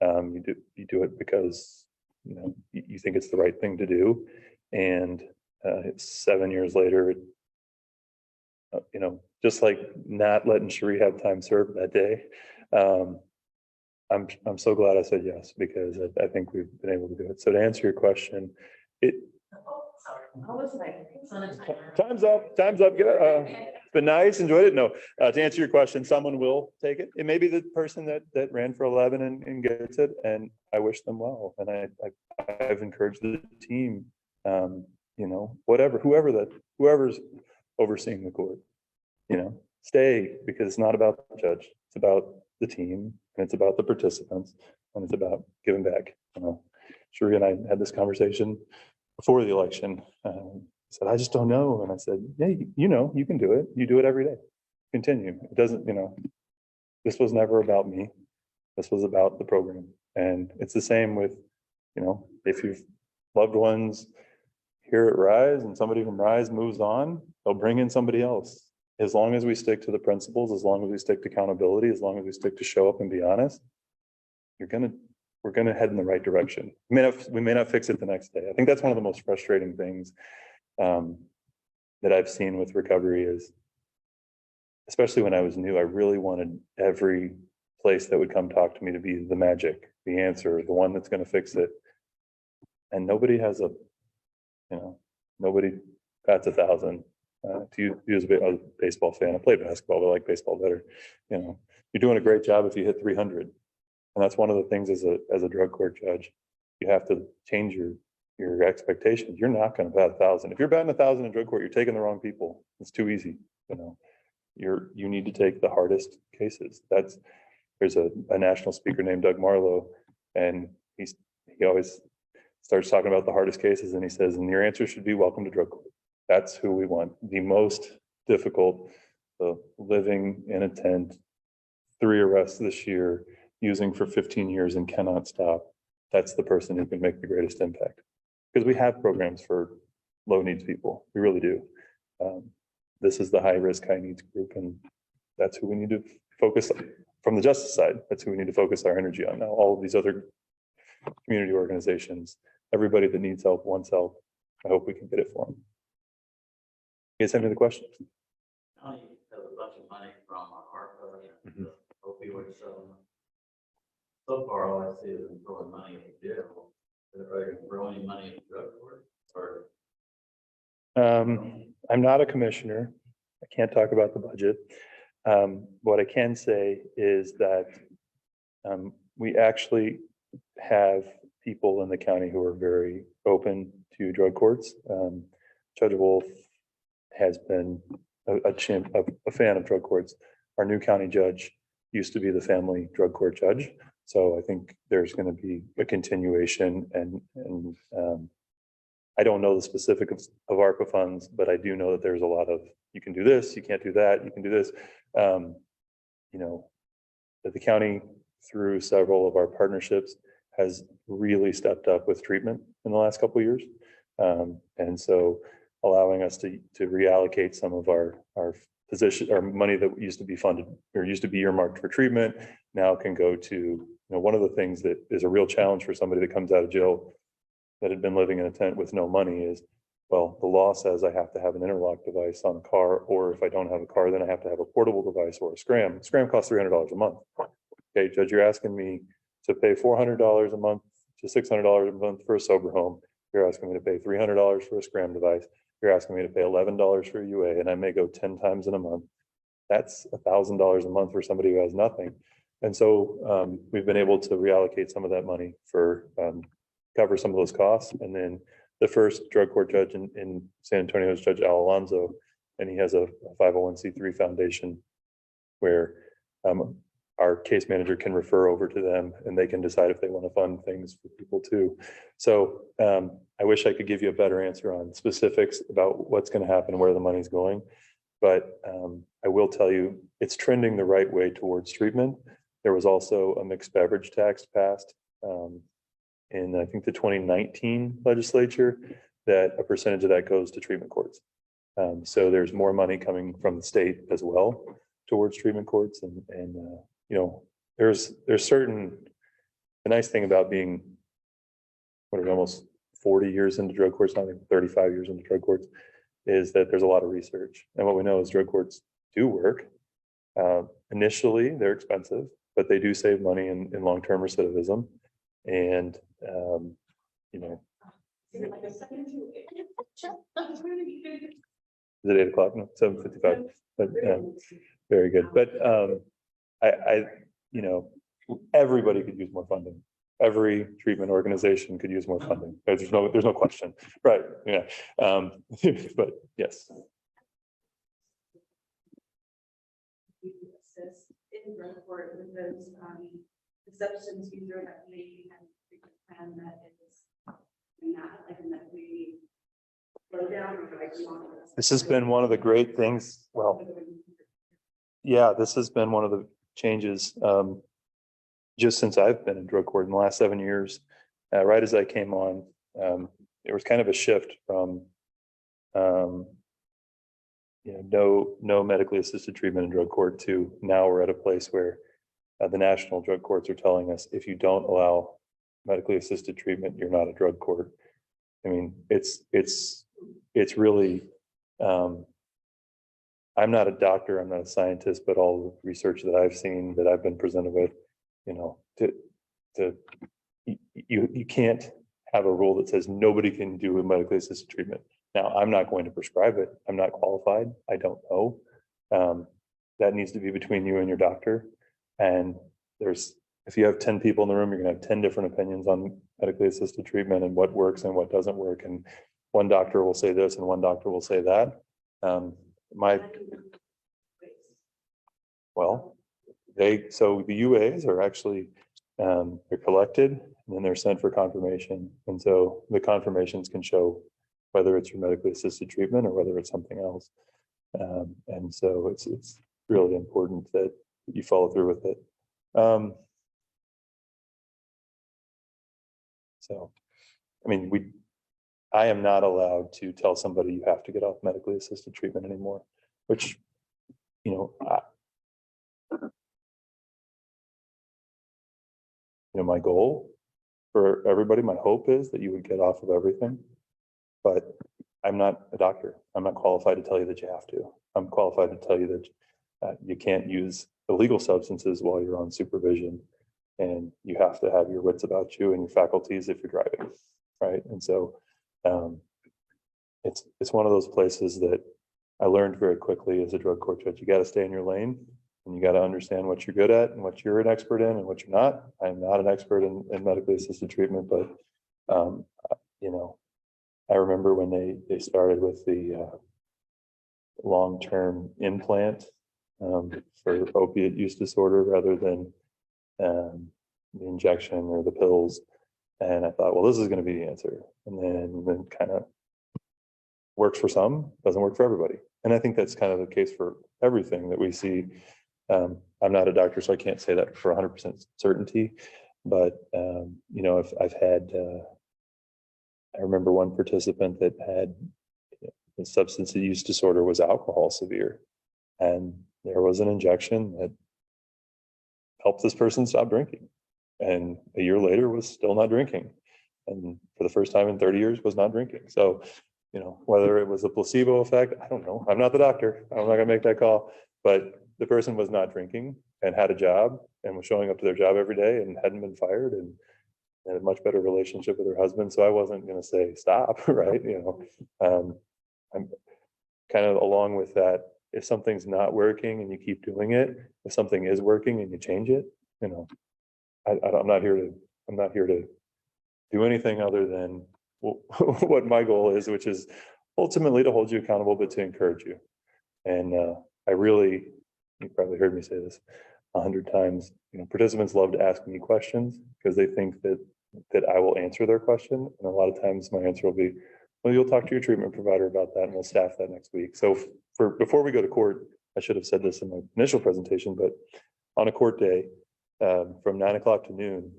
You do it because you think it's the right thing to do. And it's 7 years later, just like not letting Cherise have time served that day. I'm so glad I said yes, because I think we've been able to do it. So to answer your question, time's up. It's been nice, enjoyed it. No, to answer your question, someone will take it. It may be the person that ran for 11 and gets it, and I wish them well. And I've encouraged the team, whoever's overseeing the court, stay, because it's not about the judge. It's about the team, and it's about the participants, and it's about giving back. Cherie and I had this conversation before the election. Said, I just don't know. And I said, yeah, you can do it. You do it every day. Continue. It doesn't, this was never about me. This was about the program. And it's the same with, if you've loved ones here at Rise and somebody from Rise moves on, they'll bring in somebody else. As long as we stick to the principles, as long as we stick to accountability, as long as we stick to show up and be honest, we're gonna head in the right direction. We may not fix it the next day. I think that's one of the most frustrating things that I've seen with recovery is, especially when I was new, I really wanted every place that would come talk to me to be the magic, the answer, the one that's going to fix it. And nobody has nobody bats 1,000. To use a baseball fan, I played basketball, but I like baseball better. You're doing a great job if you hit 300. And that's one of the things as a drug court judge, you have to change your expectations. You're not going to bat 1,000. If you're batting 1,000 in drug court, you're taking the wrong people. It's too easy. You need to take the hardest cases. There's a national speaker named Doug Marlowe, and he always starts talking about the hardest cases, and he says, and your answer should be welcome to drug court. That's who we want. The most difficult, living in a tent, 3 arrests this year, using for 15 years and cannot stop. That's the person who can make the greatest impact. Because we have programs for low needs people. We really do. This is the high risk, high needs group. And that's who we need to focus on. From the justice side, that's who we need to focus our energy on. Now, all of these other community organizations, everybody that needs help, wants help, I hope we can get it for them. You guys have any other questions? County has a bunch of money from ARPA and the opioid settlement. So far, all I see is them throwing money at the jail. Are they going to throw any money at the drug court? Or I'm not a commissioner. I can't talk about the budget. What I can say is that we actually have people in the county who are very open to drug courts. Judge Wolf has been a fan of drug courts. Our new county judge used to be the family drug court judge. So I think there's going to be a continuation, and I don't know the specifics of ARPA funds, but I do know that there's a lot of, you can do this, you can't do that, you can do this. That the county, through several of our partnerships, has really stepped up with treatment in the last couple of years. And so allowing us to reallocate some of our position, our money that used to be funded or used to be earmarked for treatment, now can go to, one of the things that is a real challenge for somebody that comes out of jail that had been living in a tent with no money is Well, the law says I have to have an interlock device on a car, or if I don't have a car, then I have to have a portable device or a scram. Scram costs $300 a month. Okay, Judge, you're asking me to pay $400 a month to $600 a month for a sober home. You're asking me to pay $300 for a scram device. You're asking me to pay $11 for a UA, and I may go 10 times in a month. That's $1,000 a month for somebody who has nothing. And so we've been able to reallocate some of that money for cover some of those costs. And then the first drug court judge in San Antonio is Judge Al Alonso, and he has a 501c3 foundation where our case manager can refer over to them, and they can decide if they want to fund things for people too. So I wish I could give you a better answer on specifics about what's going to happen, where the money's going. But I will tell you, it's trending the right way towards treatment. There was also a mixed beverage tax passed in, I think, the 2019 legislature, that a percentage of that goes to treatment courts. So there's more money coming from the state as well towards treatment courts. And you know, there's certain, the nice thing about being, what are we, almost 40 years into drug courts, I think 35 years into drug courts, is that there's a lot of research. And what we know is drug courts do work. Initially, they're expensive, but they do save money in long-term recidivism. And, you know, is it 8 o'clock? No, 7:55. But very good. But I, you know, everybody could use more funding. Every treatment organization could use more funding. There's no question. Right. Yeah. But yes. Assist in drug court with those substance user that maybe have a treatment plan that is not like in that we slow down or like we want to. This has been one of the great things. Well, yeah, this has been one of the changes just since I've been in drug court in the last 7 years. Right as I came on, there was kind of a shift from you know, no medically assisted treatment in drug court to now we're at a place where the national drug courts are telling us, if you don't allow medically assisted treatment, you're not a drug court. I mean, it's really, I'm not a doctor, I'm not a scientist, but all the research that I've seen, that I've been presented with, you know, you can't have a rule that says nobody can do a medically assisted treatment. Now, I'm not going to prescribe it. I'm not qualified. I don't know. That needs to be between you and your doctor. And if you have 10 people in the room, you're gonna have 10 different opinions on medically assisted treatment and what works and what doesn't work. And one doctor will say this and one doctor will say that. So the UAs are actually, they're collected and then they're sent for confirmation. And so the confirmations can show whether it's your medically assisted treatment or whether it's something else. And so it's really important that you follow through with it. So, I mean, I am not allowed to tell somebody you have to get off medically assisted treatment anymore, which, you know, my goal for everybody, my hope is that you would get off of everything. But I'm not a doctor. I'm not qualified to tell you that you have to. I'm qualified to tell you that you can't use illegal substances while you're on supervision, and you have to have your wits about you and your faculties if you're driving, right? And so it's one of those places that I learned very quickly as a drug court judge. You got to stay in your lane, and you got to understand what you're good at and what you're an expert in and what you're not. I'm not an expert in medically assisted treatment, but you know, I remember when they started with the long-term implant for opiate use disorder rather than the injection or the pills. And I thought, well, this is going to be the answer. And then kind of works for some, doesn't work for everybody. And I think that's kind of the case for everything that we see. I'm not a doctor, so I can't say that for 100% certainty. But, you know, I've had, I remember one participant that had a substance use disorder was alcohol severe. And there was an injection that helped this person stop drinking. And a year later was still not drinking. And for the first time in 30 years was not drinking. So whether it was a placebo effect, I don't know. I'm not the doctor. I'm not gonna make that call. But the person was not drinking and had a job and was showing up to their job every day and hadn't been fired and had a much better relationship with her husband. So I wasn't gonna say stop, right? I'm kind of along with that. If something's not working and you keep doing it, if something is working and you change it, I'm not here to do anything other than what my goal is, which is ultimately to hold you accountable, but to encourage you. And you probably heard me say this 100 times, participants love to ask me questions because they think that I will answer their question. And a lot of times my answer will be, well, you'll talk to your treatment provider about that and we'll staff that next week. So before we go to court, I should have said this in my initial presentation, but on a court day, from 9 o'clock to noon,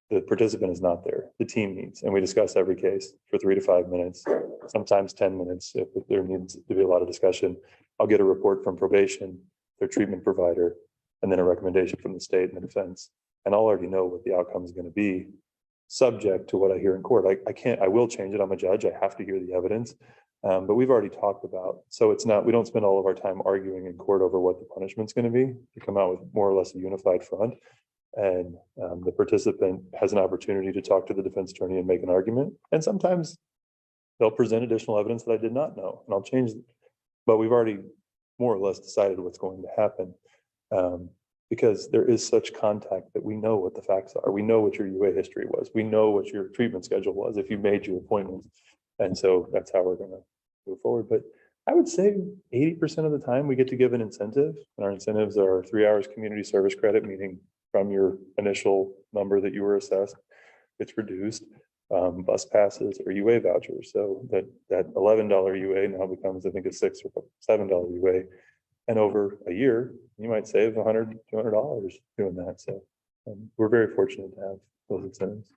the participant is not there. The team meets and we discuss every case for 3 to 5 minutes, sometimes 10 minutes if there needs to be a lot of discussion. I'll get a report from probation, their treatment provider, and then a recommendation from the state and the defense. And I'll already know what the outcome is going to be, subject to what I hear in court. I will change it. I'm a judge. I have to hear the evidence. But we've already talked about, so we don't spend all of our time arguing in court over what the punishment's going to be. We come out with more or less a unified front. And the participant has an opportunity to talk to the defense attorney and make an argument. And sometimes they'll present additional evidence that I did not know, and I'll change it. But we've already more or less decided what's going to happen, because there is such contact that we know what the facts are. We know what your UA history was. We know what your treatment schedule was if you made your appointments. And so that's how we're going to move forward. But I would say 80% of the time we get to give an incentive, and our incentives are 3 hours community service credit, meaning from your initial number that you were assessed, it's reduced, bus passes or UA vouchers. So that $11 UA now becomes, I think it's $6 or $7 UA. And over a year, you might save $100, $200 doing that. So we're very fortunate to have those incentives.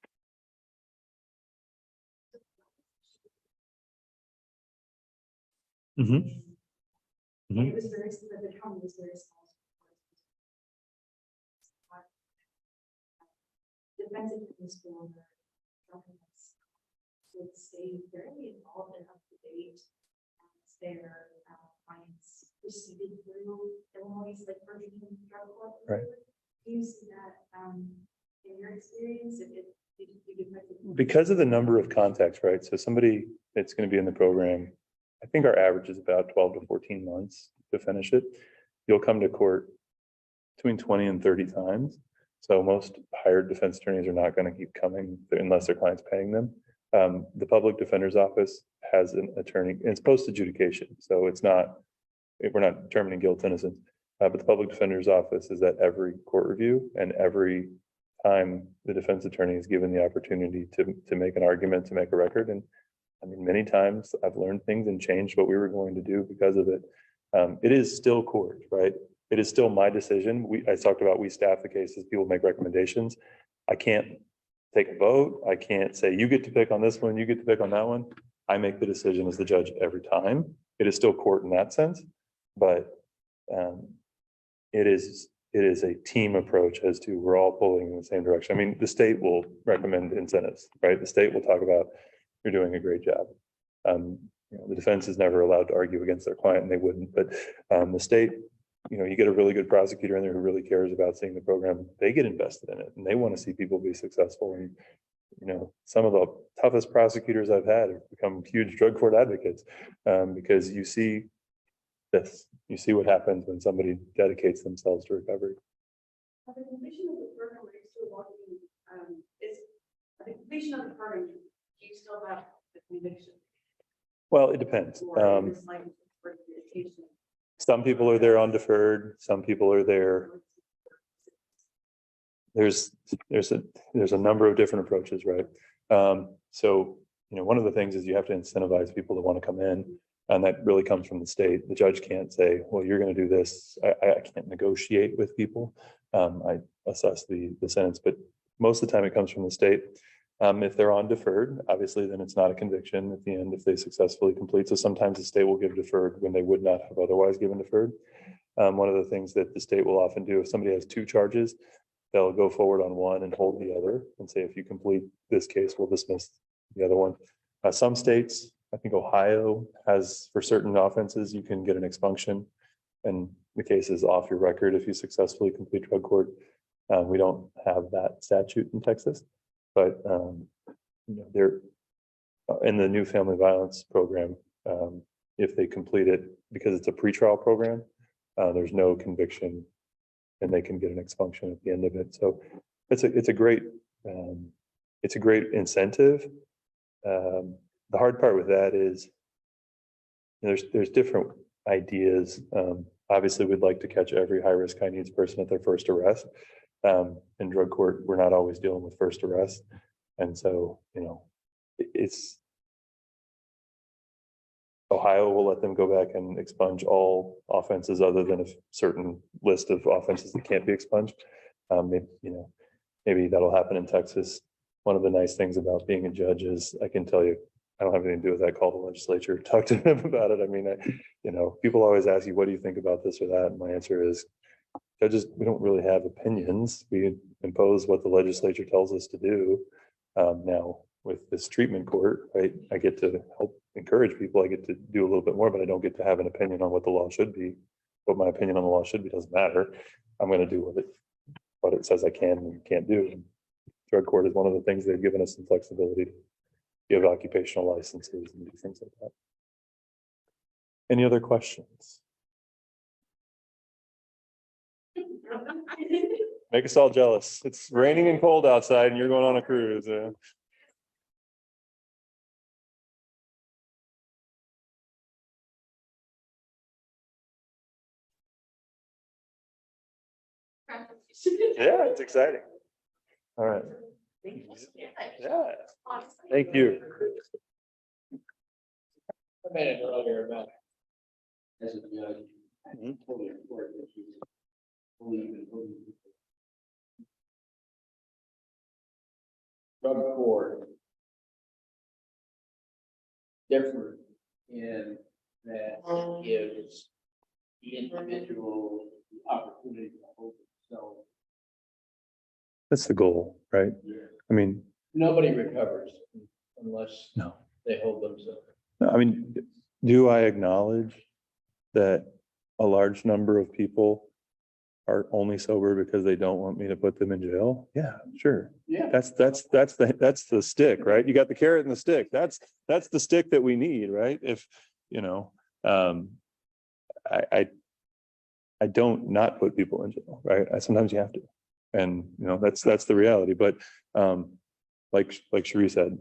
Mm-hmm. It was very, the county was very small. Defensive in school would stay very involved and up to date as their clients proceeded through Illinois, like Virginia drug court. Right. Do you see that in your experience? Because of the number of contacts, right? So somebody that's going to be in the program, I think our average is about 12 to 14 months to finish it. You'll come to court between 20 and 30 times. So most hired defense attorneys are not going to keep coming unless their client's paying them. The public defender's office has an attorney, and it's post adjudication. So we're not determining guilt, innocence, but the public defender's office is at every court review, and every time the defense attorney is given the opportunity to make an argument, to make a record. And I mean, many times I've learned things and changed what we were going to do because of it. It is still court, right? It is still my decision. I talked about, we staff the cases, people make recommendations. I can't take a vote. I can't say, you get to pick on this one, you get to pick on that one. I make the decision as the judge every time. It is still court in that sense, but it is a team approach as to we're all pulling in the same direction. I mean, the state will recommend incentives, right? The state will talk about, you're doing a great job. The defense is never allowed to argue against their client, and they wouldn't, but the state, you get a really good prosecutor in there who really cares about seeing the program, they get invested in it and they want to see people be successful. And, some of the toughest prosecutors I've had have become huge drug court advocates, because you see what happens when somebody dedicates themselves to recovery. The completion of the program, are you still walking, is the completion of the program, do you still have the conviction? Well, it depends. Or is this like for education? Some people are there on deferred. Some people are there. There's a number of different approaches, right? So, one of the things is you have to incentivize people to want to come in, and that really comes from the state. The judge can't say, well, you're going to do this. I can't negotiate with people. I assess the sentence, but most of the time it comes from the state. If they're on deferred, obviously, then it's not a conviction at the end if they successfully complete. So sometimes the state will give deferred when they would not have otherwise given deferred. One of the things that the state will often do, if somebody has 2 charges, they'll go forward on one and hold the other and say, if you complete this case, we'll dismiss the other one. Some states I think Ohio has, for certain offenses, you can get an expunction. And the case is off your record if you successfully complete drug court. We don't have that statute in Texas, but they're in the new family violence program. If they complete it, because it's a pretrial program, there's no conviction, and they can get an expunction at the end of it. So it's a great incentive. The hard part with that is there's different ideas. Obviously, we'd like to catch every high-risk, high-needs person at their first arrest. In drug court, we're not always dealing with first arrest. And so, it's Ohio will let them go back and expunge all offenses other than a certain list of offenses that can't be expunged. Maybe that'll happen in Texas. One of the nice things about being a judge is I can tell you, I don't have anything to do with that. Call the legislature, talk to them about it. I mean, people always ask you, what do you think about this or that? And my answer is, judges, we don't really have opinions. We impose what the legislature tells us to do. Now, with this treatment court, right, I get to help encourage people. I get to do a little bit more, but I don't get to have an opinion on what the law should be. What my opinion on the law should be doesn't matter. I'm going to do what it says I can and can't do. And drug court is one of the things they've given us some flexibility to give occupational licenses and do things like that. Any other questions? Make us all jealous. It's raining and cold outside and you're going on a cruise. Yeah, it's exciting. All right. Yeah. Thank you. I made it earlier about As a judge, totally important that you believe in drug court different in that it gives the individual the opportunity to hold themselves. That's the goal, right? I mean, Nobody recovers unless no. they hold themselves. I mean, do I acknowledge that a large number of people are only sober because they don't want me to put them in jail? Yeah, sure. Yeah. That's the stick, right? You got the carrot and the stick. That's the stick that we need, right? If I don't not put people in jail, right? Sometimes you have to, and that's the reality. But like Cherise said,